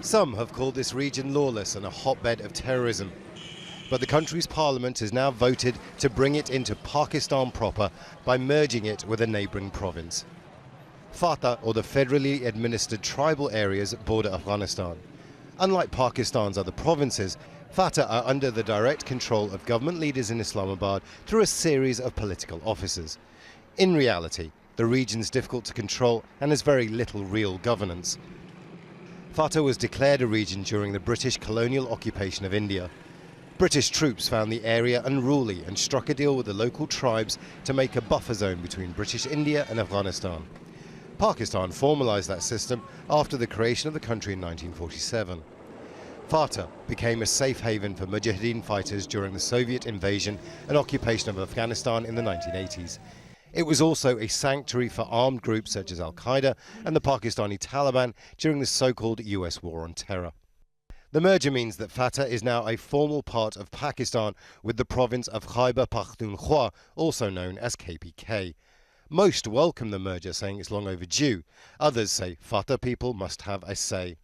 Some have called this region lawless and a hotbed of terrorism. But the country's parliament has now voted to bring it into Pakistan proper by merging it with a neighbouring province. FATA, or the federally administered tribal areas, border Afghanistan. Unlike Pakistan's other provinces, FATA are under the direct control of government leaders in Islamabad through a series of political officers. In reality, the region's difficult to control and has very little real governance. FATA was declared a region during the British colonial occupation of India. British troops found the area unruly and struck a deal with the local tribes to make a buffer zone between British India and Afghanistan. Pakistan formalised that system after the creation of the country in 1947. FATA became a safe haven for Mujahideen fighters during the Soviet invasion and occupation of Afghanistan in the 1980s. It was also a sanctuary for armed groups such as Al-Qaeda and the Pakistani Taliban during the so-called US war on terror. The merger means that FATA is now a formal part of Pakistan with the province of Khyber Pakhtunkhwa, also known as KPK. Most welcome the merger, saying it's long overdue. Others say FATA people must have a say.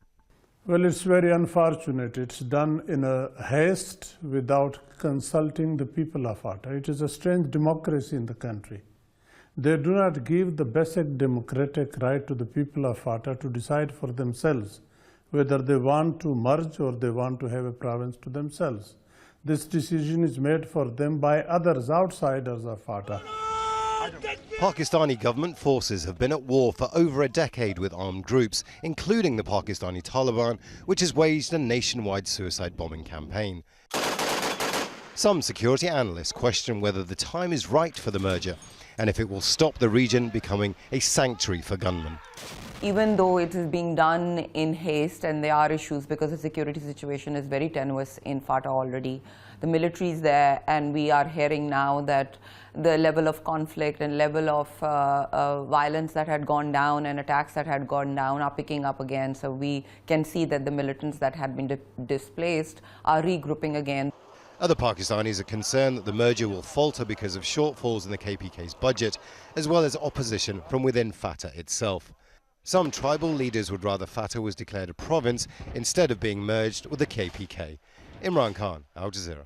Well, it's very unfortunate. It's done in a haste without consulting the people of FATA. It is a strange democracy in the country. They do not give the basic democratic right to the people of FATA to decide for themselves whether they want to merge or they want to have a province to themselves. This decision is made for them by others, outsiders of FATA. Pakistani government forces have been at war for over a decade with armed groups, including the Pakistani Taliban, which has waged a nationwide suicide bombing campaign. Some security analysts question whether the time is right for the merger and if it will stop the region becoming a sanctuary for gunmen. Even though it is being done in haste and there are issues because the security situation is very tenuous in FATA already, the military is there, and we are hearing now that the level of conflict and level of violence that had gone down and attacks that had gone down are picking up again. So we can see that the militants that had been displaced are regrouping again. Other Pakistanis are concerned that the merger will falter because of shortfalls in the KPK's budget, as well as opposition from within FATA itself. Some tribal leaders would rather FATA was declared a province instead of being merged with the KPK. Imran Khan, Al Jazeera.